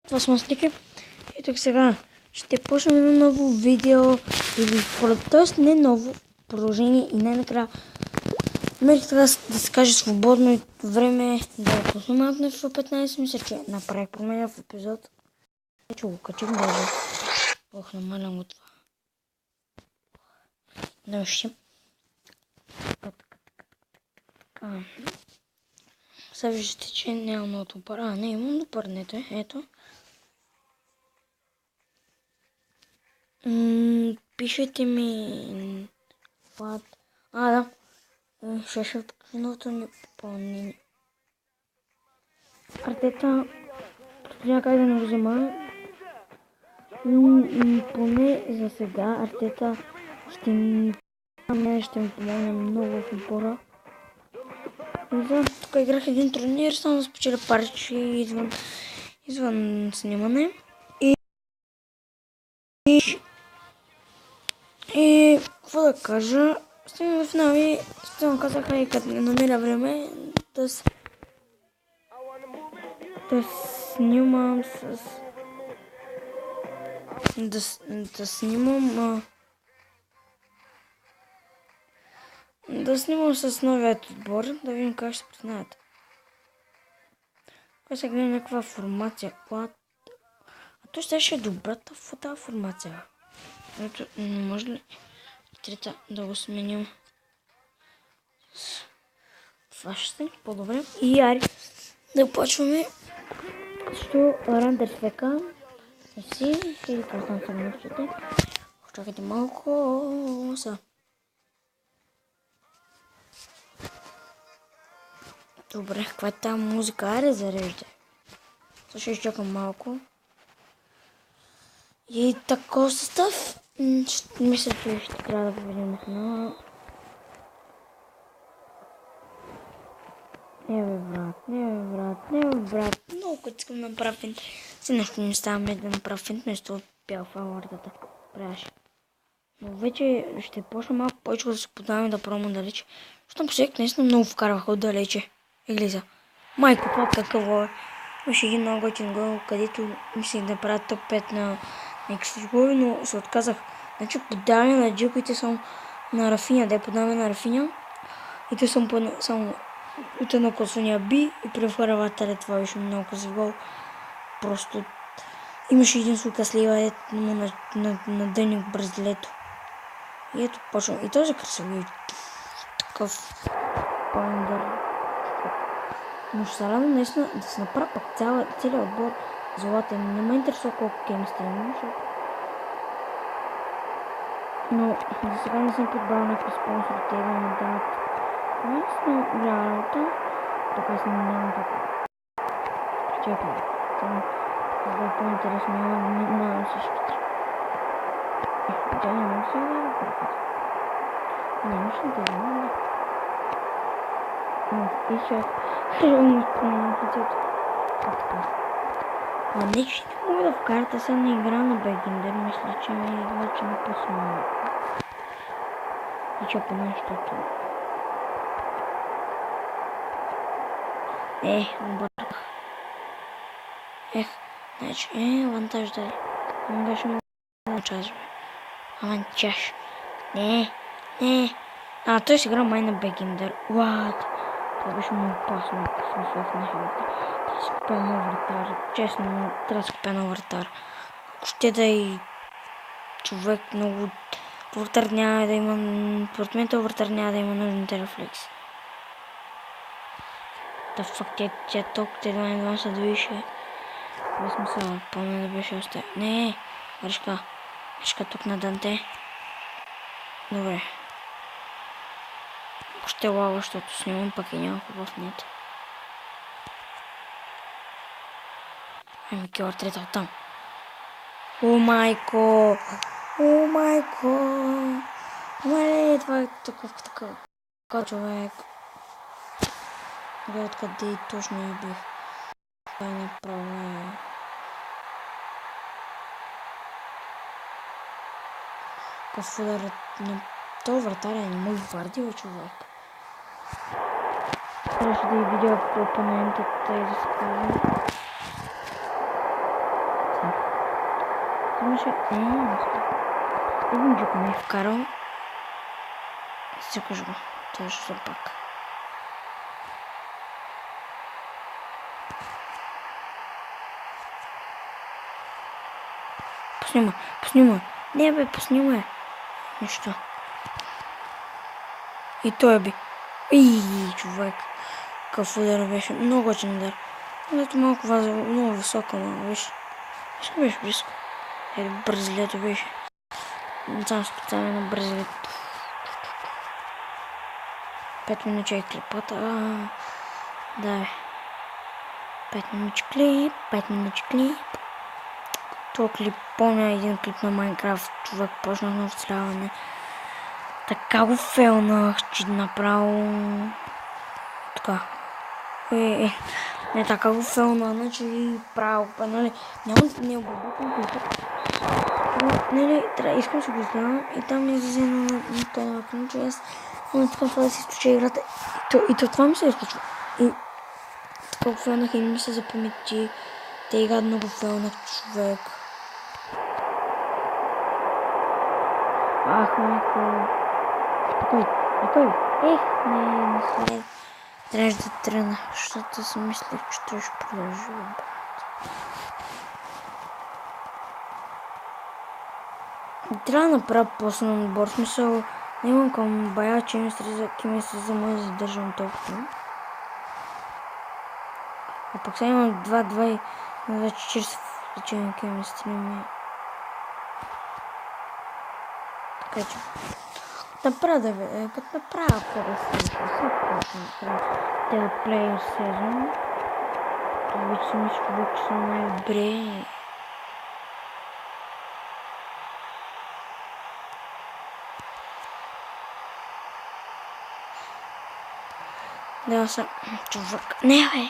Това сме слики. И тук сега ще почнем едно ново видео или т.е. не ново продължение и най-накрая намерих така да се каже свободно време да пусна малко нещо в 15. Мисля, че направих променя в епизод. Че го качих даже. Ох, намалям го това. Да вижте. Сега виждате, че няма много добър. Не, имам добър нето. Ето. Пишете ми... да. Ще новото ни попълнение. Артета няма как да не го взема. Поне за сега Артета ще ми помогне много в отбора. Тук играх един турнир, само да спечеля парче извън снимане. И какво да кажа, стигнем в финал и само казаха и като не намеря време да снимам с новият отбор, да видим как ще се признаят. Кой сега гледам някаква формация. А то ще е добрата в тази формация. Ето, не може ли трета да го сменим? Това ще стане по-добре. И ари да почваме също рандър свека. Си, или какво там нещата. Чакайте малко са. Добре, каква е тази музика? Аре, зарежда. Също ще чакам малко. И такова състав. Мисля, че ще трябва да победим на... Не бе брат. Много като искам да направя финт. Си нещо не ставаме да направя финт, нещо от бял фаворитата. Правяше. Но вече ще почна малко повече да се подаваме да пробвам далече. Защото последък наистина много вкарваха отдалече. Еглиза. Майко, това какво е. Имаше един много готин гол, където мислех да правя топ 5 на някакви голови, но се отказах. Значи подаване на джипите само на Рафиня, да я подаваме на Рафиня. И те само от едно косвения би и превхвърля вратаря. Това беше много красив гол. Просто имаше един слука слива на дъник бразилето. И ето почвам. И този красив гол. Такъв пандър. Но ще се радвам наистина да се направя пак целият отбор златен. Не ме интересува колко гейм стримам, защото... Но за сега не съм подбрал някакви спонсори, те да ми дават наистина голяма работа. Така си нямам така. Чакай, там да е по-интересно, няма всичките. Тя няма се да преката. Нямаше да знам. И сега ще му изпълням лицето. Така. Не, че не мога да вкарате сега на игра на Бегиндер, мисля, че ми вече не пасва. И че по нещото. Обърках. Значи, авантаж дай. Ама беше много час, бе. Авантаж. Не. Той си игра май на Бегиндер. What? Това беше много опасно, смисъл в нещата. Трябва да си купя нов вратар. Честно, трябва да си купя нов вратар. Ако ще да и човек много... Вратар няма да има... Поред мен този вратар няма да има нужните рефлекси. Да факт тя толкова те едва се движи. Това смисъл, помня да беше още... Не, Решка тук на Данте. Добре. Ако ще лава, защото снимам, пък и няма хубав нет. Килър трета оттам. О майко! Мале, това е такъв човек. Гледай откъде и точно я бих. Това е направо. Какъв удар на този вратаря не мой Вардио човек. Трябваше да и видео по опонентите и да се кажа. Имаше... Един джук ме е вкарал. Сякаш го. Това ще се пак. Поснима. Не бе, поснима. Нищо. И той би. Човек. Какъв удар беше. Много очень удар. Ето малко ваза, много висока, но виж. Виж ли беше близко? Ето бързлето беше. Сам специално бързлето. 5 минути е клипата. Да бе. 5 минути клип. Това клип, помня един клип на Майнкрафт, човек почнах на оцеляване. Така го фелнах, че направо... Така. Не така го фелна, значи право, нали, не обработвам клипа. Нали, искам си го изгледам и там ми е зазено на този наклон, че аз не така това да си изключа играта. И това ми се изключва. И така го фелнах и ми се запамети. Те и гадно го фелнах, човек. Ах, майко. Спокой. Не след. Трябваше да тръгна, защото си мислех, че той ще продължи, брат. Трябва да направя по-силен отбор, смисъл, не имам към бая, че ми се за да задържам толкова. А пък сега имам 2-2 и на 40 значение към стриме. Така че, като направя тези плеер сезон, това вече си мисля, че съм най-добре. Да, съм човек. Не, бе!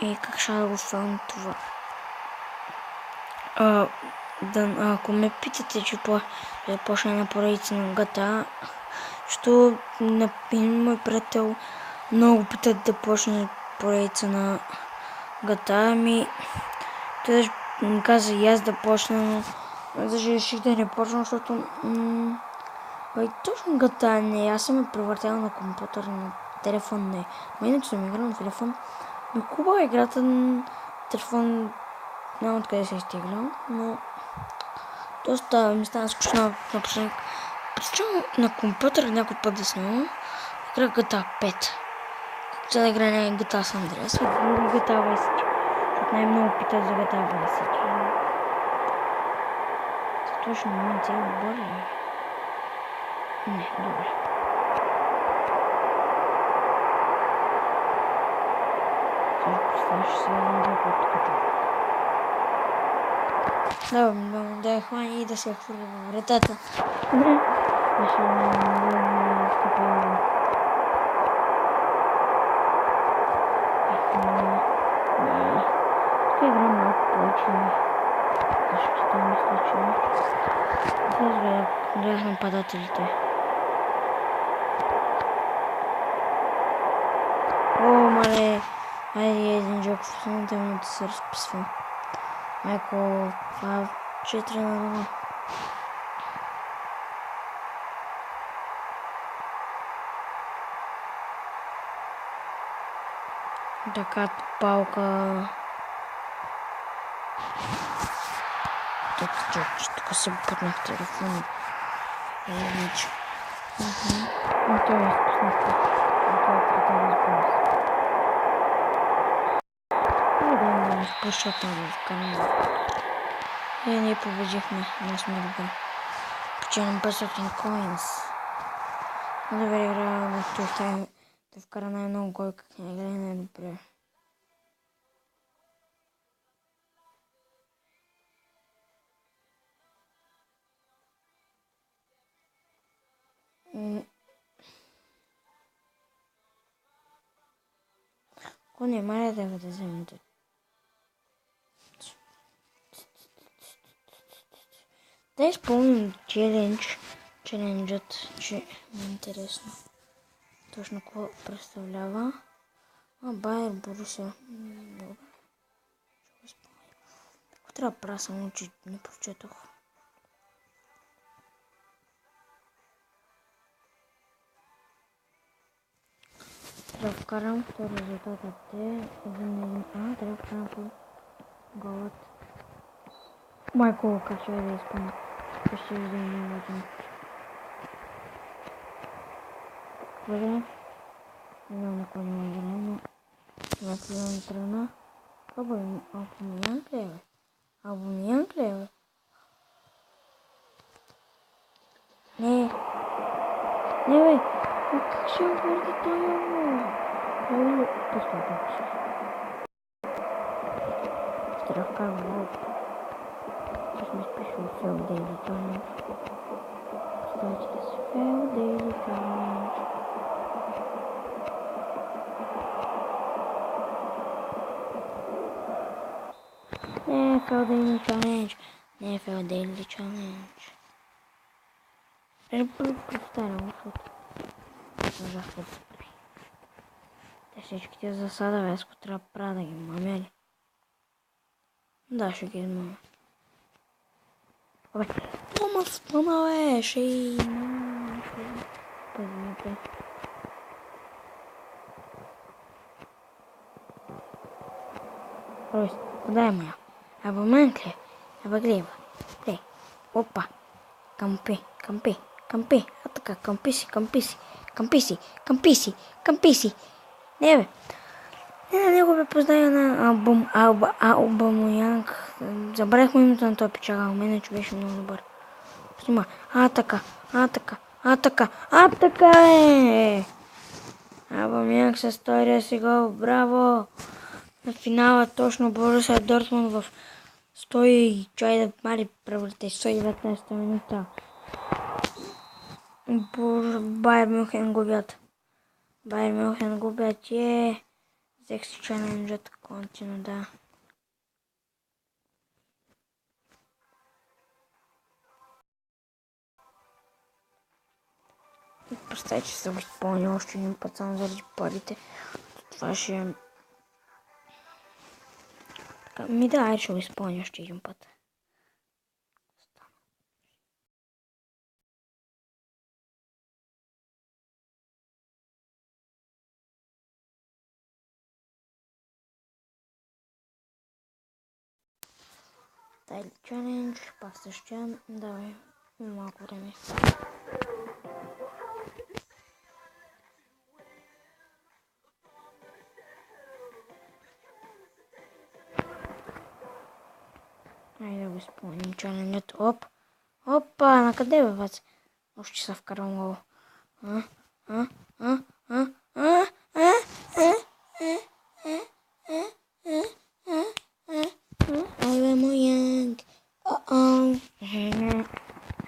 И как ще да го филм това? Ако ме питате, че почна на поредица на GTA, защото мой приятел много питат да почне поредица на GTA, той ми каза и аз да почна, но даже реших да не почна, защото точно GTA не, аз съм я превъртял на компютър, на телефон не. Но иначе съм играл на телефон. Но хубава играта на телефон няма откъде се изтеглям, но доста ми стана скучно напоследък. Причем на компютър някой път да снимам, играх GTA 5. Как да игра на GTA San Andreas и GTA Vice City. Защото най-много питат за GTA Vice City. За точно момент цяло отбор ли? Не, добре. Представяш се да подкачу. Да хвани и да се хвърля във вратата. Добре. Ще не стъпя. Така играм малко повече. Защото мисля, че... Сега гледах нападателите. Мале. Айде един джок в последната минута се разписва. Майко, това 4-0. Така палка. Тук се пътнах телефона. Вече. Това е изпуснахте. Това е трета разбира. Да изпуща там в канала. И ние победихме. Но сме добре. Печелим 500 коинс. Добре игра да вкара най-много кой как не играе най-добре. Ако не мая да вземете. Да изпълним челенджът, че е интересно. Точно какво представлява. Байер Борусия. трябва да правя, само че не прочетох. Трябва да вкарам втори резултатът е 1-1. Трябва да вкарам по голът. Майко, как ще да изпълня. Ще виждам важно. Добре. Не знам на кой няма време, но това следвам тръгна. Абонянк ли е? Абонянк ли е? Не. Не бе. Как ще обърди той яво? Много пускам. Ще да вкарам голът. Ще ми спишем Fail Daily Challenge. Ставайте да си Fail Daily Challenge. Не, Fail Daily Challenge. Не, Fail Daily Challenge. Повтарям, защото можах да спри. Те всичките засада, веско трябва да правя да ги мамя ли? Да, ще ги измамя. Абе, тома бе, ще има... Пазните. Ройс, куда е моя? Абонент ли? Абе, гледа. Глей. Опа. Кампи. А така, кампи си. Не бе. Не, на него бе позная на Аубамоянг. Забравих му името на този печага, у мен че беше много добър. Снима. А така е! Аубамоянг с втория си гол, браво! На финала точно Борусия Дортмунд в 119 минута. Байер Мюнхен губят. Взех си чаленджът континю, да. Представете, че съм го изпълнил още един път само заради парите. Това ще... Да, ще го изпълня още един път. Daily Challenge, пак същия, давай, малко време. Айде да го изпълним чаленджът. Опа, на къде бе, бац? Още се вкарвам гол. Aubameyang.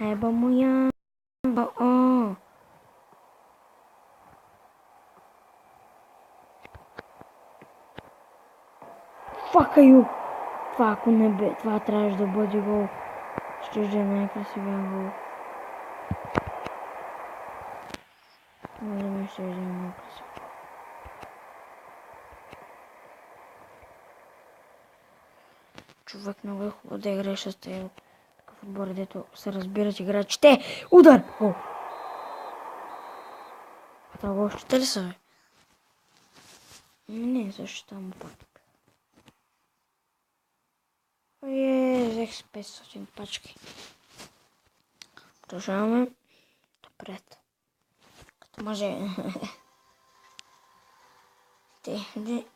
Aubameyang. Fuck you. Това ако не бе, това трябваше да бъде гол. Ще е най-красивия гол. Не ще е най-красив. Човек много е хубаво да играеш с тези такъв отбор, дето се разбират играчите. Удар! Гол! Това гол ще ли са, бе? Не, също там пак. Взех с 500 пачки. Продължаваме напред. Като може.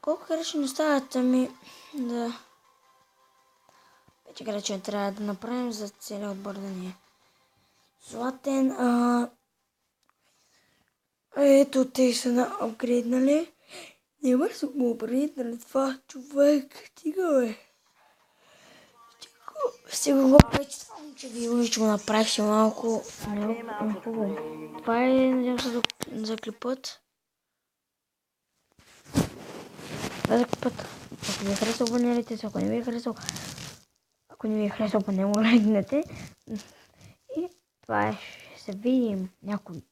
Колко играчи не стават, ами да... 5 играчи трябва да направим за целият отбор да ни е златен. Ето те са на апгрейднали. Не мога да го апгрейднали това, човек. Стига, бе. Стига го вече това момче ви че го направих си малко. Хубаво. Това е, надявам се, за клипът. Това за клипът. Ако ви е харесал, абонирайте се. Ако не ви е харесал, поне го лайкнете. И това е. Ще се видим някой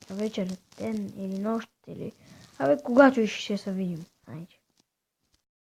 вечер, ден или нощ, или... Абе, когато ще се видим. Айде.